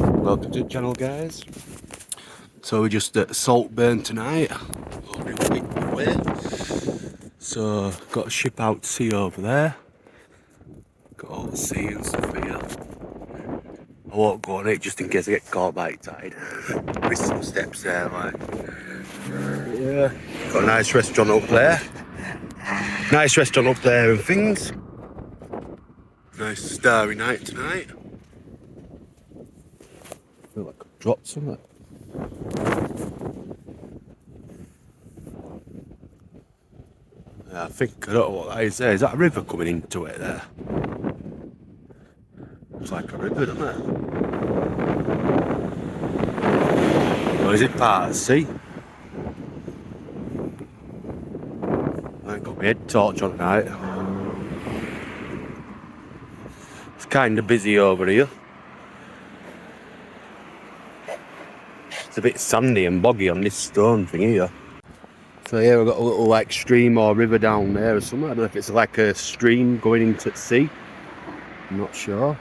Welcome to the channel, guys. So we're just at Saltburn tonight, over in Whitby way. So got a ship out to sea over there. Got all the sea and stuff here. I won't go on it just in case I get caught by tide. With some steps there, like. Yeah. Got a nice restaurant up there. Nice restaurant up there and things. Nice starry night tonight. I feel like I've dropped something. I think, I don't know what that is there. Is that a river coming into it there? Looks like a river, doesn't it? Or is it part of the sea? I ain't got my head torch on tonight. It's kind of busy over here. It's a bit sandy and boggy on this stone thing here. So here we've got a little like stream or river down there or something. I don't know if it's like a stream going into the sea. I'm not sure.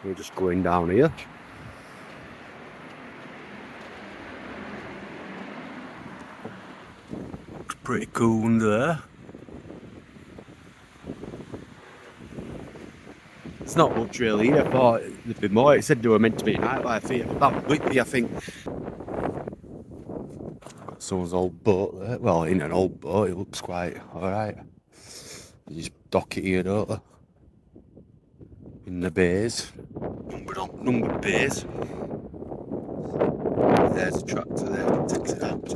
We're just going down here. Looks pretty cool under there. It's not much really here. I thought there'd be more. It said they were meant to be nightlife here. That Whitby, I think. Got someone's old boat there. Well, in an old boat, it looks quite alright. You just dock it here, don't they? In the bays. Numbered bays. There's a tractor there that takes it out.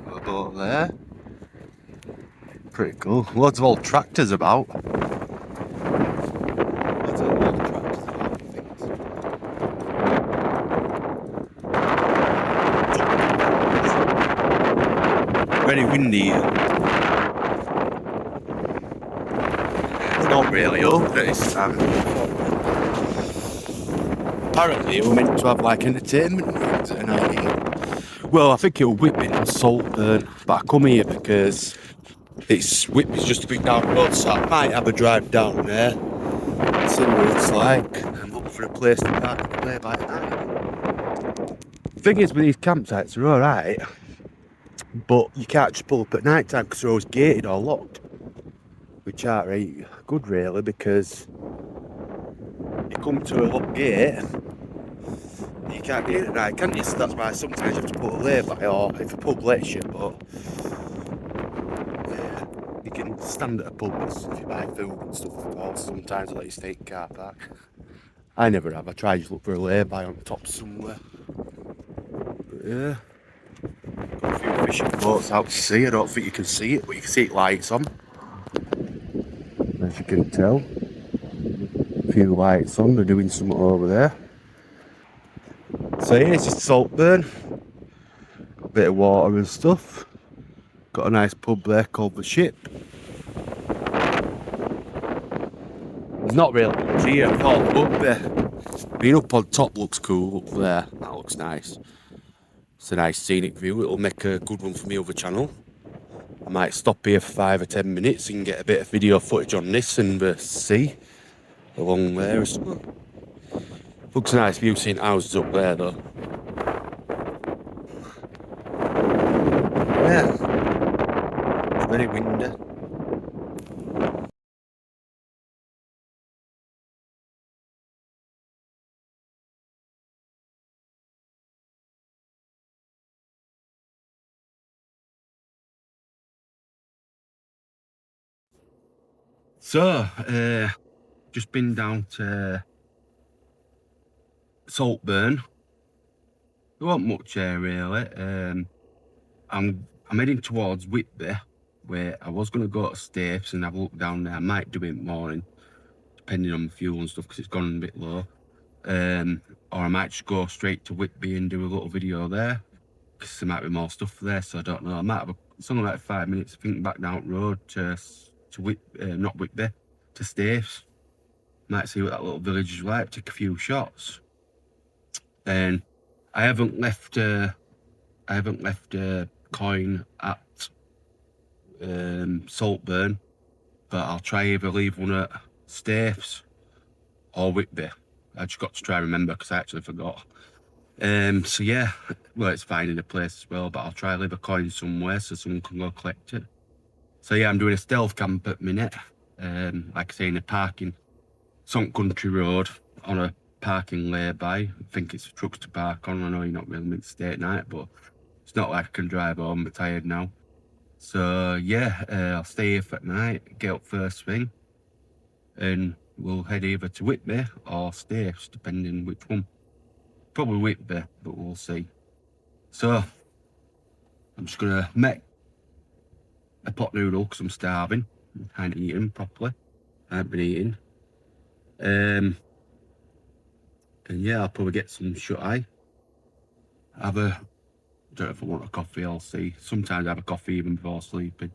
A boat there. Pretty cool. Loads of old tractors about. Loads of old tractors about things. Very windy. It's not really open at this time. Apparently we're meant to have like entertainment and things at night here. Well, I think it'll Whitby and Saltburn, but I come here because Whitby's just a bit down the road, so I might have a drive down there, see what it's like, and look for a place to park and play by night. The thing is with these campsites, they're alright, but you can't just pull up at night time because they're always gated or locked, which aren't right good really, because you come to a locked gate, you can't get in at night, can you? So that's why sometimes you have to put a lay-by, or if a pub lets you, but yeah, you can stand at a pub if you buy food and stuff, or sometimes they let you stay in car park. I never have, I try to just look for a lay-by on top somewhere. But yeah, got a few fishing boats out to sea. I don't think you can see it, but you can see it lights on, as you can tell. A few lights on, they're doing something over there. So yeah, it's just Saltburn. Got a bit of water and stuff. Got a nice pub there called The Ship. There's not really much here. I thought up there. Being up on top looks cool up there. That looks nice. It's a nice scenic view. It'll make a good one for my other channel. I might stop here for 5 or 10 minutes and get a bit of video footage on this and the sea along there or something. Looks a nice view seeing houses up there though. Yeah. It's very windy. So, just been down to Saltburn. There wasn't much here really. I'm heading towards Whitby, where I was going to go to Stapes and have a look down there. I might do it in the morning, depending on the fuel and stuff, because it's gone a bit low. Or I might just go straight to Whitby and do a little video there, because there might be more stuff there, so I don't know. I might have it's only like 5 minutes, I think, back down the road to Whitby, not Whitby, to Stapes. Might see what that little village is like, take a few shots. And I haven't left a coin at Saltburn, but I'll try either leave one at Stapes or Whitby. I just got to try and remember because I actually forgot. So yeah, well, it's finding a place as well, but I'll try and leave a coin somewhere so someone can go collect it. So yeah, I'm doing a stealth camp at minute. Like I say, in a parking, it's on country road on a parking lay-by. I think it's trucks to park on. I know you're not really meant to stay at night, but it's not like I can drive home. I'm tired now. So yeah, I'll stay here for night, get up first thing, and we'll head either to Whitby or Stapes, depending which one. Probably Whitby, but we'll see. So I'm just gonna make a pot noodle because I'm starving. I'm kind of eating properly. I haven't been eating. And yeah, I'll probably get some shut eye. Have a, don't know if I want a coffee, I'll see. Sometimes I have a coffee even before sleeping.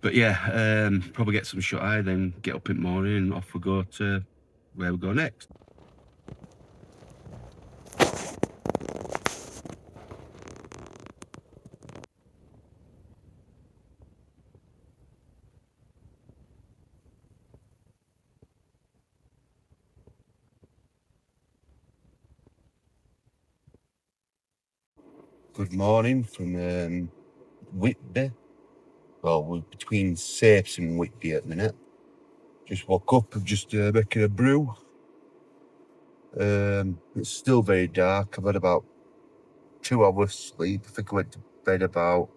But yeah, probably get some shut eye, then get up in the morning and off we go to where we go next. Good morning from Whitby. Well, we're between Sapes and Whitby at the minute. Just woke up and just making a brew. It's still very dark. I've had about 2 hours sleep. I think I went to bed about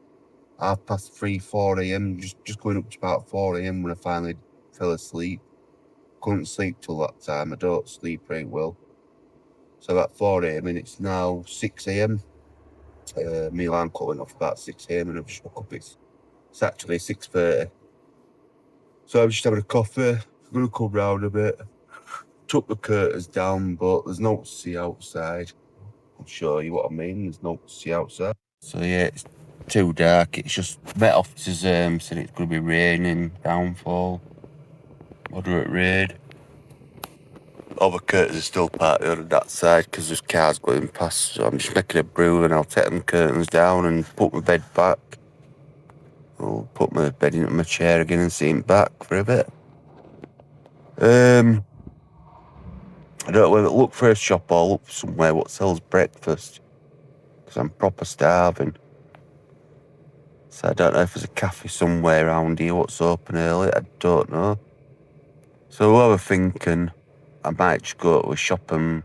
3:30, 4 a.m. Just going up to about 4 a.m. when I finally fell asleep. Couldn't sleep till that time. I don't sleep very well. So about 4 a.m. and it's now 6 a.m. My alarm clock went off about 6 a.m. and I've just woke up. It's actually 6:30. So I'm just having a coffee. I'm gonna come round a bit. Took the curtains down, but there's no to see outside. I'll show you what I mean. There's no to see outside. So yeah, it's too dark. It's just Met Officers said it's gonna be raining, downfall, moderate rain. All the curtains are still parted on that side because there's cars going past. So I'm just making a brew and I'll take them curtains down and put my bed back. I'll put my bed into my chair again and sit back for a bit. I don't know whether to look for a shop or look for somewhere what sells breakfast because I'm proper starving. So I don't know if there's a cafe somewhere around here what's open early. I don't know. So I was thinking I might just go to a shop and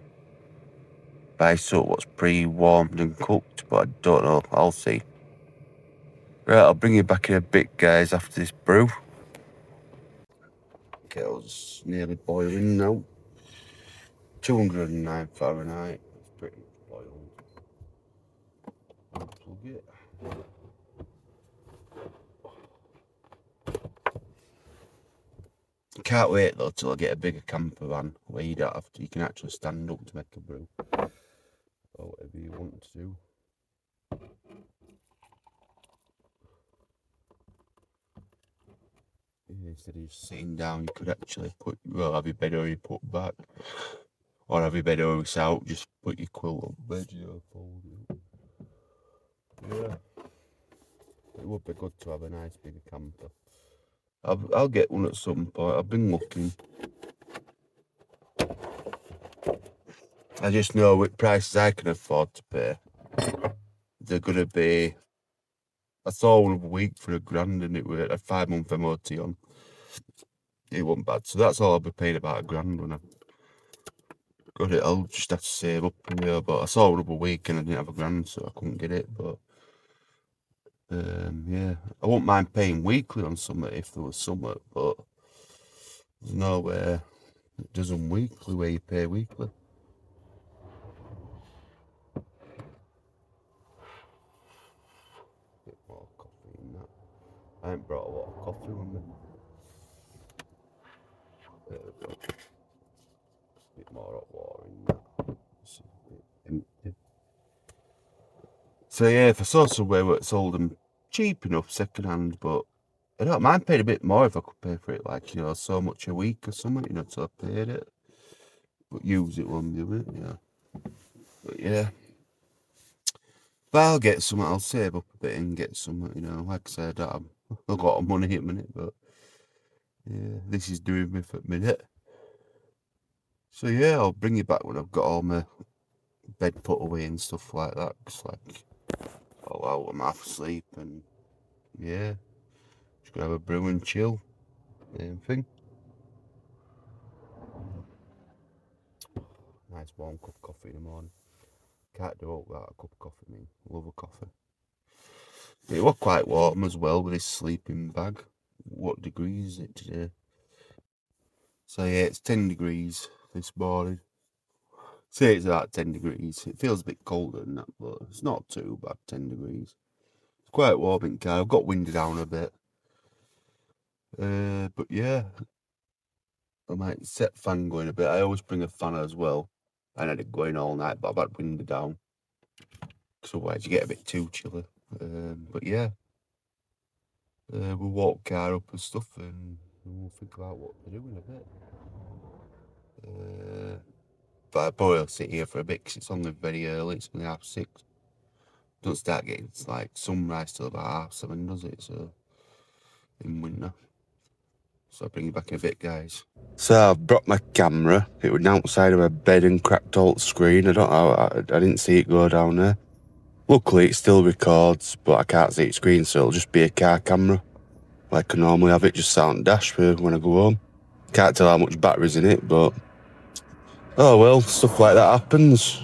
buy something what's pre-warmed and cooked, but I don't know. I'll see. Right, I'll bring you back in a bit, guys, after this brew. Kettle's nearly boiling now. 209 Fahrenheit. It's pretty much boiled. Unplug it. Can't wait though till I get a bigger camper van where you don't have to, you can actually stand up to make a brew. Or whatever you want to do. Instead of just sitting down, you could actually have your bed already put back. Or have your bed already out, just put your quilt on the bed, fold it. Yeah. It would be good to have a nice bigger camper. I'll get one at some point. I've been looking. I just know what prices I can afford to pay. They're gonna be. I saw one of a week for £1,000 and it was a 5-month MOT on. It wasn't bad. So that's all I'll be paying, about £1,000 when I got it. I'll just have to save up, but I saw one of a week and I didn't have £1,000, so I couldn't get it. But yeah, I wouldn't mind paying weekly on something if there was something, but there's nowhere it does them weekly where you pay weekly. Bit more coffee in that. I ain't brought a lot of coffee with me. There we go. Bit more hot water in that. It's a bit empty. So yeah, if I saw somewhere where it sold them cheap enough, second hand, but I don't mind paying a bit more if I could pay for it, like, so much a week or something, so I paid it. But use it when you do it, But yeah. But I'll get some, I'll save up a bit and get some, like I said, a lot of money at the minute, but yeah, this is doing me for a minute. So yeah, I'll bring you back when I've got all my bed put away and stuff like that. Cause like, all out, I'm half asleep and yeah, just gonna have a brew and chill. Same thing. Nice warm cup of coffee in the morning. Can't do all without a cup of coffee, I mean. Love a coffee. It was quite warm as well with this sleeping bag. What degree is it today? So yeah, it's 10 degrees this morning. Say it's about 10 degrees. It feels a bit colder than that, but it's not too bad, 10 degrees. It's quite warm in car. I've got winded down a bit. But yeah, I might set fan going a bit. I always bring a fan as well. I had it going all night, but I've had winded down. Because otherwise you get a bit too chilly. But yeah, we'll walk car up and stuff and we'll think about what we're doing a bit. But I probably will sit here for a bit because it's only very early. It's only 6:30. Don't start getting it's like sunrise till about 7:30, does it? So in winter. So I'll bring you back in a bit, guys. So I've brought my camera. It was outside of my bed and cracked all the screen. I didn't see it go down there. Luckily, it still records, but I can't see its screen, so it'll just be a car camera. Like I normally have it just sat on the dash for when I go home. Can't tell how much battery's in it, but oh well, stuff like that happens.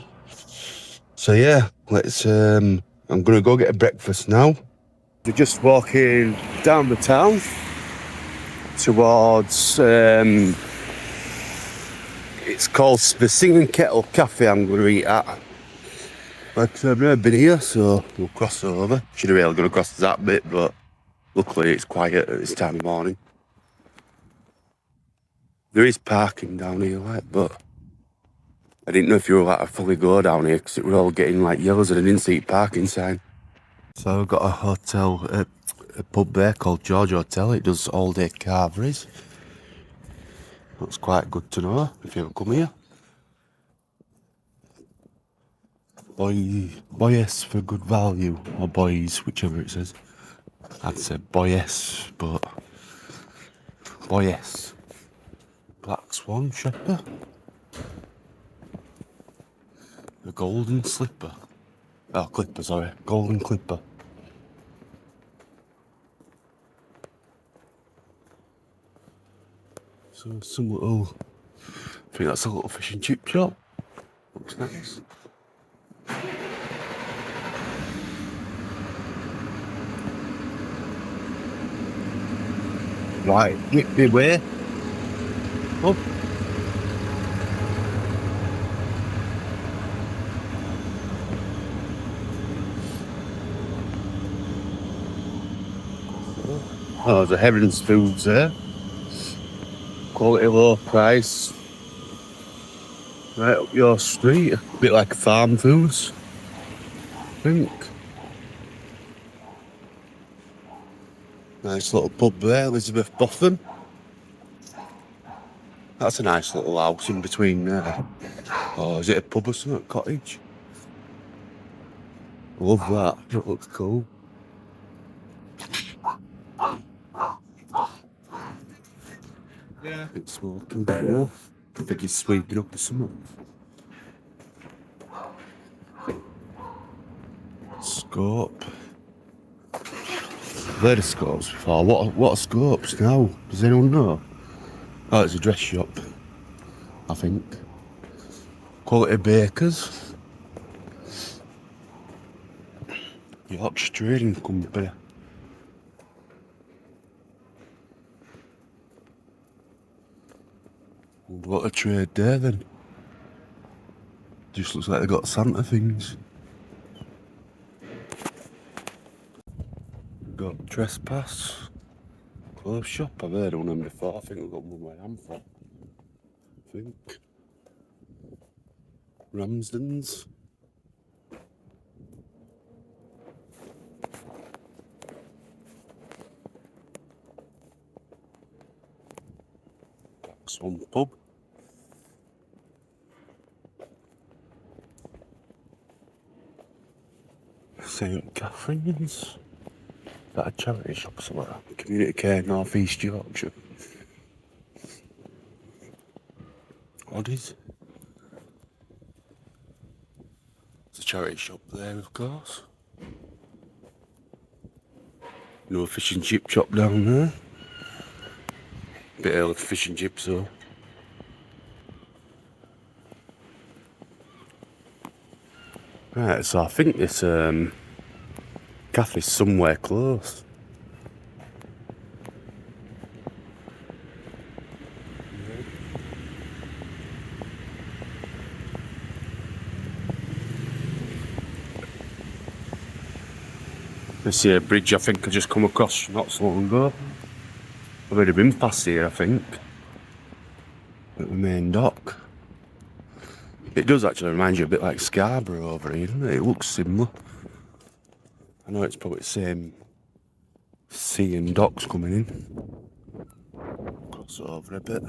So yeah, I'm gonna go get a breakfast now. We're just walking down the town towards, it's called the Singing Kettle Cafe I'm going to eat at. Like I said, I've never been here, so we'll cross over. Should have really gone across that bit, but luckily it's quiet at this time of morning. There is parking down here, like, but I didn't know if you were allowed to fully go down here because it was all getting like yellows and I didn't see parking sign. So I've got a hotel, a pub there called George Hotel. It does all-day carveries. That's quite good to know if you ever come here. Boyes for good value, or boys, whichever it says. I'd say Boyes, but Boyes. Black Swan Shepherd. The Golden Slipper. Oh, Clipper, sorry. Golden Clipper. So some little, I think that's a little fish and chip shop. Looks nice. Right, Whitby way. Up. Oh, there's a Heron's Foods there. Quality, low price. Right up your street. A bit like farm foods, I think. Nice little pub there, Elizabeth Boffin. That's a nice little house in between there. Oh, is it a pub or something? Cottage? Love that. That looks cool. Yeah. It's smoking there. I think he's sweeping up or something. Scope. I've heard of scopes before. What are scopes now? Does anyone know? Oh, it's a dress shop, I think. Quality Bakers. Yorkshire Trading Company. What a trade there then. Just looks like they got Santa things. Got Trespass. Clothes shop, I've heard of them before. I think we've got one where I'm from. I think. Ramsden's. Swan Pub. St. Catherine's. that a charity shop somewhere? Community Care, North East Yorkshire. What is? There's a charity shop there, of course. No fish and chip shop down there. Bit early for fish and chips though. Right, so I think this cafe's somewhere close. This here bridge I think I just come across not so long ago. I've already been past here I think. At the main dock. It does actually remind you a bit like Scarborough over here, doesn't it? It looks similar. I know it's probably the same sea and docks coming in. Cross over a bit.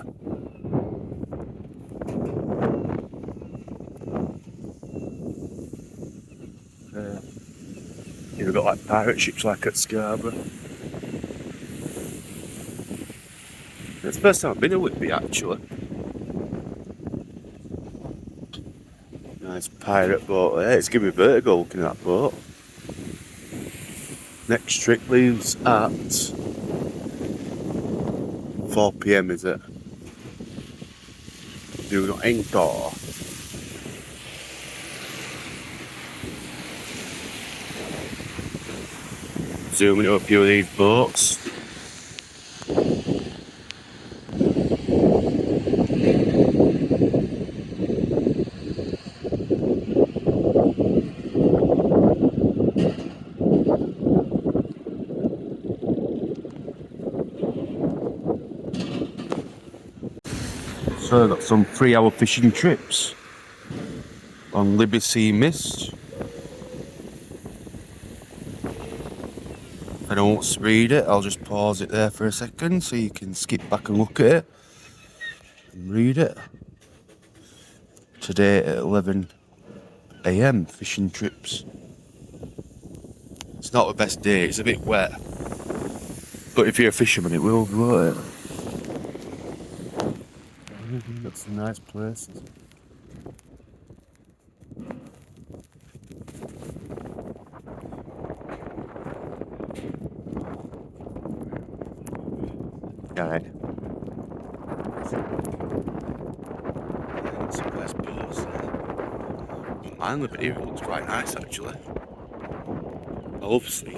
You've got like pirate ships like at Scarborough. It's the first time I've been to Whitby actually. Nice pirate boat there. It's giving me vertigo looking at that boat. Next trip leaves at 4 PM is it? Do not enter. Zooming to a few of these boats. So I've got some 3-hour fishing trips on Libby Sea Mist. If I don't want to read it, I'll just pause it there for a second so you can skip back and look at it and read it. Today at 11 AM fishing trips. It's not the best day, it's a bit wet. But if you're a fisherman it will be, won't it? Got some nice places. Alright. Some nice boats there. Mine living here, it looks quite nice actually. I love sea.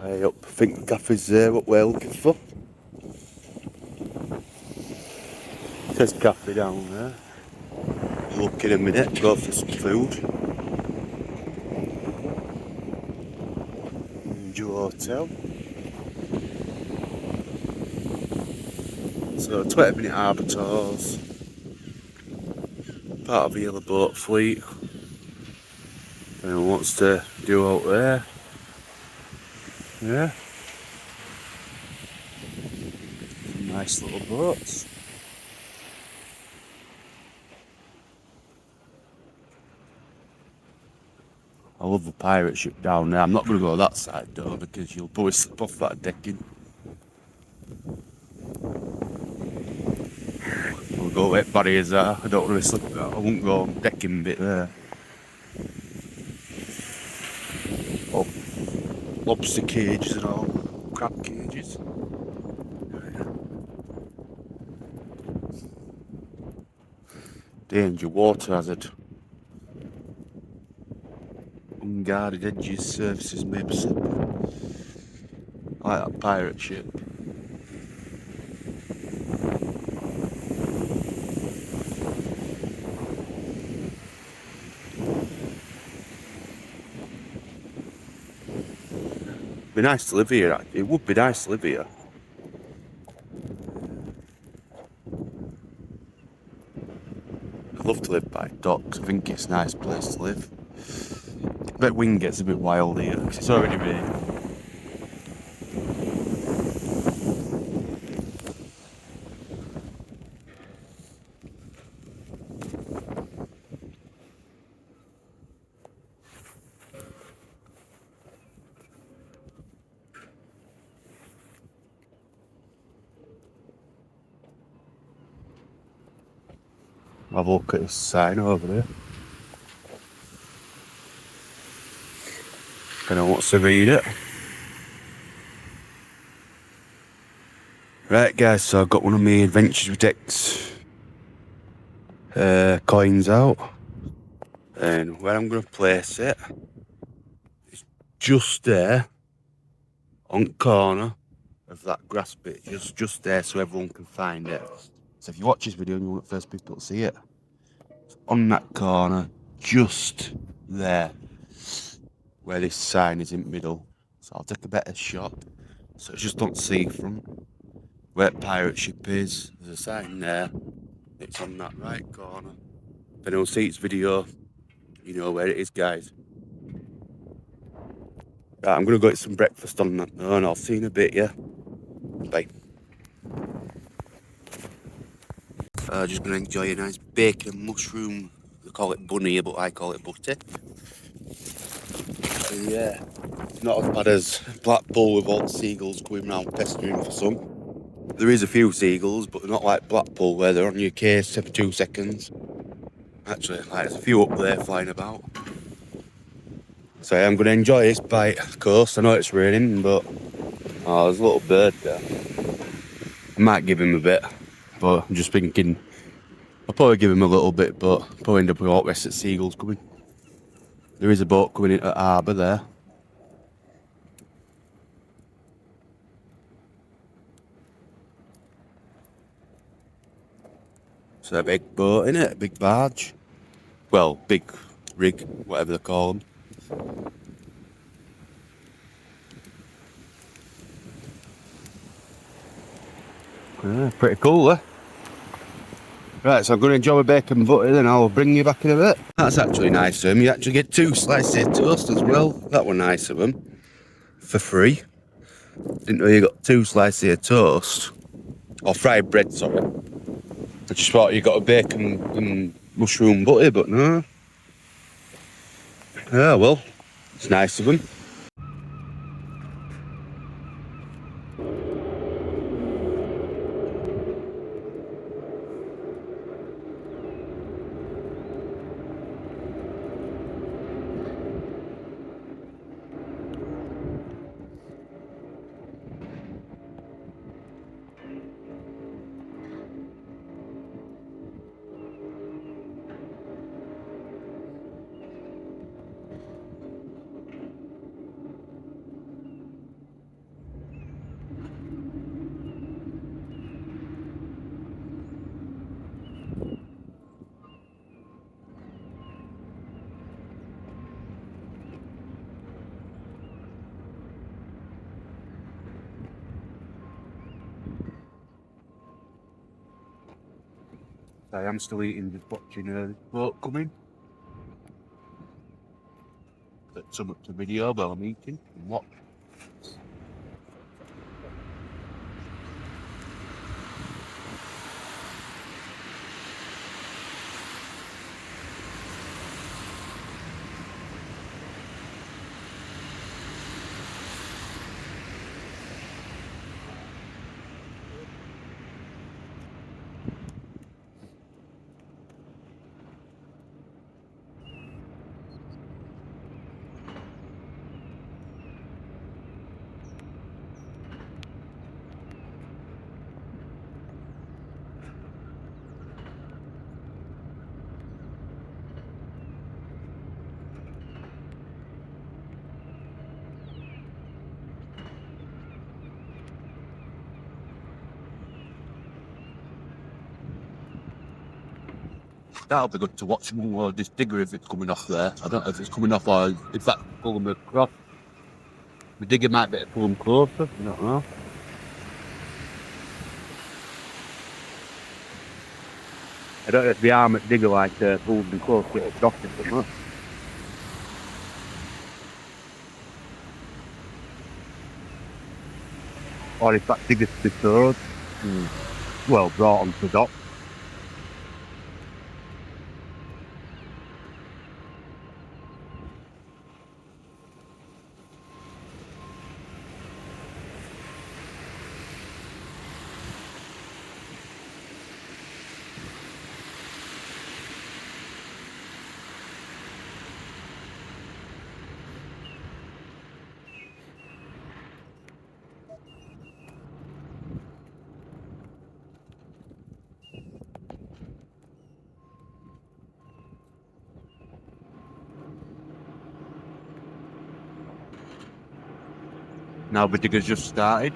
High up, I think the cafe's there, what we're looking for. There's a cafe down there. Look in a minute, go for some food. Enjoy hotel. So 20-minute harbour tours. Part of the yellow boat fleet. If anyone wants to do out there. Yeah. Some nice little boats. I love the pirate ship down there. I'm not going to go that side though because you'll probably slip off that decking. We'll go wet barriers there. I don't really slip. I won't go decking bit there. Oh, lobster cages and all. Crab cages. Danger, water hazard. Unguarded edges, surfaces may be slippery. I like that pirate ship. Be nice to live here. It would be nice to live here. I'd love to live by docks. I think it's a nice place to live. I bet wind gets a bit wild here because it's already raining. Have a look at this sign over there. Gonna want to read it. Right guys, so I've got one of my Adventures with Dex coins out. And where I'm gonna place it is just there on the corner of that grass bit, just there so everyone can find it. So if you watch this video and you want the first people to see it, it's on that corner, just there, where this sign is in the middle. So I'll take a better shot, so it's just don't see front. Where pirate ship is, there's a sign there. It's on that right corner. If anyone sees this video, you know where it is, guys. Right, I'm gonna go get some breakfast on that now, and I'll see you in a bit, yeah? Bye. Just gonna enjoy a nice bacon and mushroom. They call it bunny, but I call it butty. So yeah, it's not as bad as Blackpool with all the seagulls going round pestering for some. There is a few seagulls, but they're not like Blackpool where they're on your case every 2 seconds. Actually, like, there's a few up there flying about. So yeah, I'm gonna enjoy this bite, of course. I know it's raining, but oh, there's a little bird there. I might give him a bit, but I'm just thinking I'll probably give him a little bit, but probably end up with all the rest of the seagulls coming. There is a boat coming into the harbour there. It's a big boat, innit? A big barge. Well, big rig, whatever they call them. Yeah, pretty cool, eh? Right, so I'm going to enjoy my bacon and butter, then I'll bring you back in a bit. That's actually nice of them. You actually get 2 slices of toast as well. That was nice of them. For free. Didn't know you got 2 slices of toast. Or fried bread, sorry. I just thought you got a bacon and mushroom butty, but no. Yeah, well, it's nice of them. I am still eating, just watching this boat coming. That's some up to video while I'm eating and watch. That'll be good to watch more of this digger if it's coming off there. I don't know if it's coming off or if that's pulling me across. The digger might be able to pull them closer, I don't know. I don't know if the arm at digger like pulls them close to it across it or not. Or if that digger's to be towed, well, brought onto the dock. Now the digger's just started.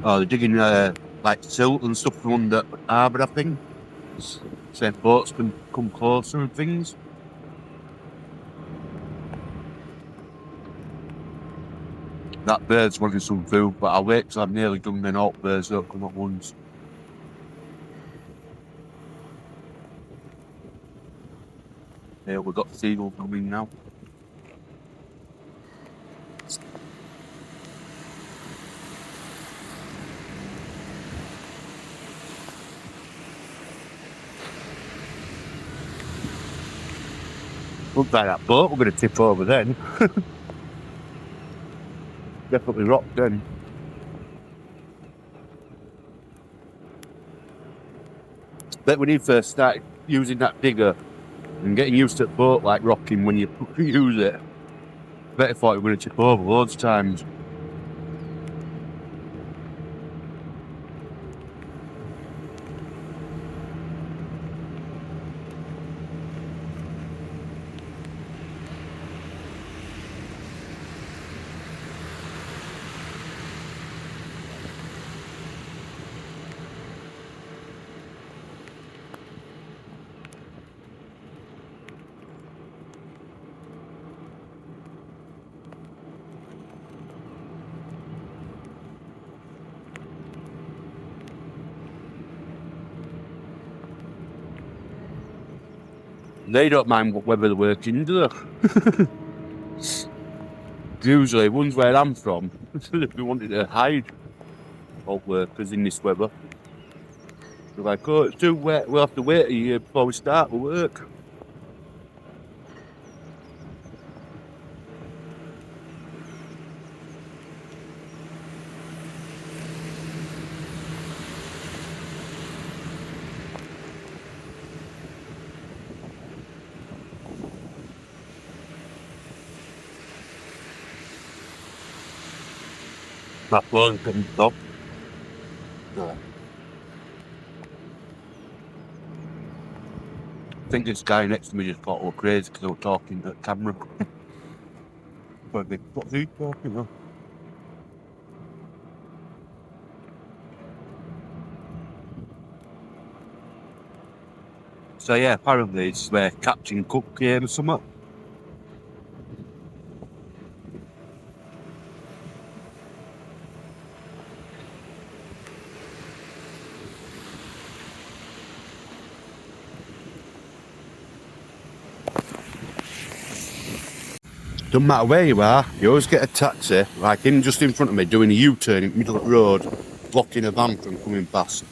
Oh, they're digging like silt and stuff from under harbour, I think. So boats can come closer and things. That bird's wanting some food, but I'll wait till I've nearly done then all birds don't come at once. Yeah, we've got seagulls coming now. Looks like that boat we're going to tip over then. Definitely rocked then. Bet when you first started using that digger and getting used to the boat like rocking when you use it, bet I thought you were going to tip over loads of times. They don't mind whether they're working, do they? Usually, ones where I'm from, if they wanted to hide all workers in this weather, they're like, oh, it's too wet, we'll have to wait a year before we start the work. My phone couldn't stop. I think this guy next to me just thought I was crazy because I was talking to the camera. But what's he talking about? So yeah, apparently it's where Captain Cook came or something. Doesn't matter where you are, you always get a taxi, like him just in front of me doing a U-turn in the middle of the road, blocking a van from coming past.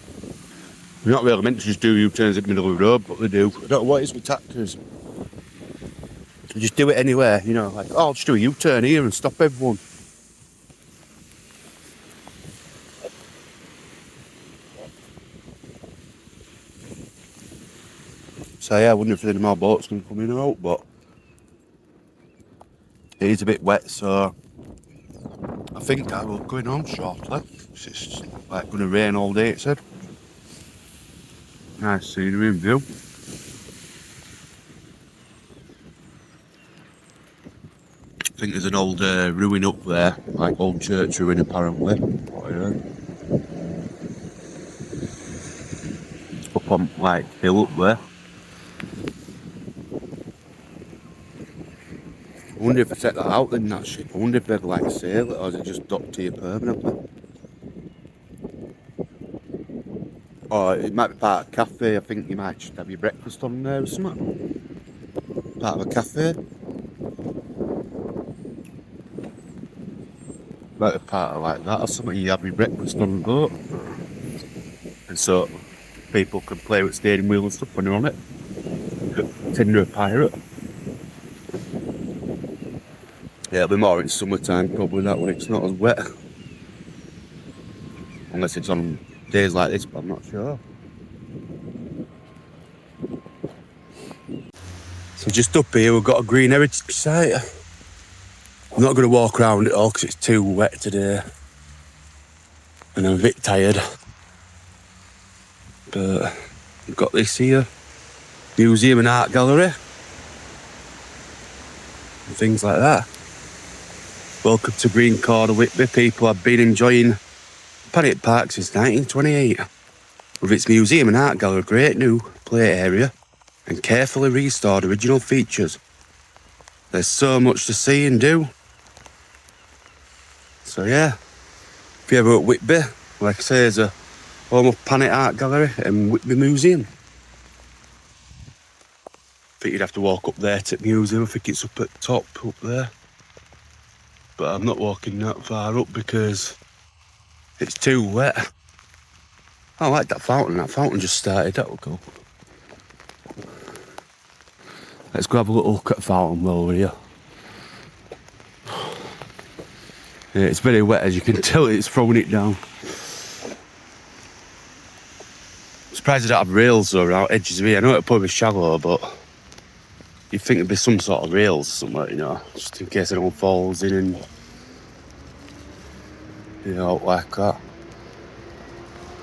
You're not really meant to just do U-turns in the middle of the road, but they do. I don't know what it is with taxis. You just do it anywhere, you know, like, oh, I'll just do a U-turn here and stop everyone. So yeah, I wonder if any more boats can come in or out, but it is a bit wet, so I think I will go home shortly. It's like going to rain all day, it said. Nice scenery and view. I think there's an old ruin up there, like old church ruin apparently. Up on like hill up there. I wonder if I take that out then, that ship. I wonder if they'd like sail it or is it just docked here permanently? Or it might be part of a cafe. I think you might just have your breakfast on there or something. Part of a cafe. like a part like that or something. You have your breakfast on the boat. And so people can play with steering wheel and stuff when they're on it. Tinder a pirate. Yeah, it'll be more in summertime probably that when it's not as wet. Unless it's on days like this, but I'm not sure. So just up here we've got a green heritage site. I'm not going to walk around it all because it's too wet today. And I'm a bit tired. But we've got this here. Museum and art gallery. And things like that. Welcome to Green Corner Whitby. People have been enjoying Paddock Park since 1928. With its museum and art gallery, great new play area and carefully restored original features. There's so much to see and do. So yeah, if you're ever at Whitby, like I say, there's a home of Paddock Art Gallery and Whitby Museum. I think you'd have to walk up there to the museum. I think it's up at the top up there. But I'm not walking that far up because it's too wet. I like that fountain. That fountain just started. That'll go. Let's go have a little look at the fountain while we're here. Yeah, it's very wet, as you can tell. It's throwing it down. I'm surprised they don't have rails though around edges of here. I know it'll probably be shallow, but you'd think there'd be some sort of rails somewhere, you know, just in case anyone falls in and, you know, like that.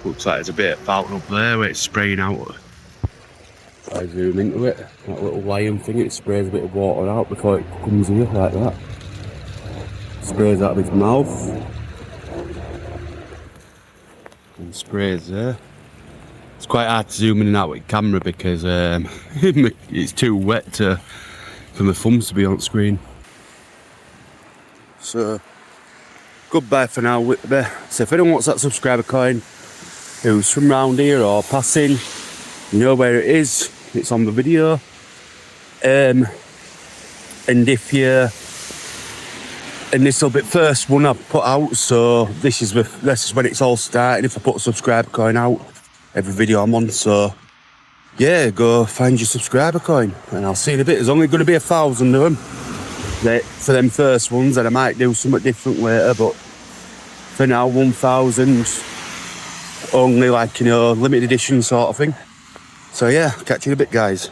Looks like there's a bit of fountain up there where it's spraying out. If I zoom into it, that little lion thing, it sprays a bit of water out before it comes here, like that. Sprays out of its mouth. And sprays there. It's quite hard to zoom in and out with camera because it's too wet for my thumbs to be on screen. So, goodbye for now, Whitby. So if anyone wants that subscriber coin, who's from round here or passing, you know where it is. It's on the video. And if you, and this will be the first one I've put out, so this is when it's all starting. If I put a subscriber coin out, every video I'm on, so yeah, go find your subscriber coin, and I'll see you in a bit. There's only going to be 1,000 of them for them first ones, and I might do something different later, but for now, 1,000, only like, you know, limited edition sort of thing. So yeah, catch you in a bit, guys.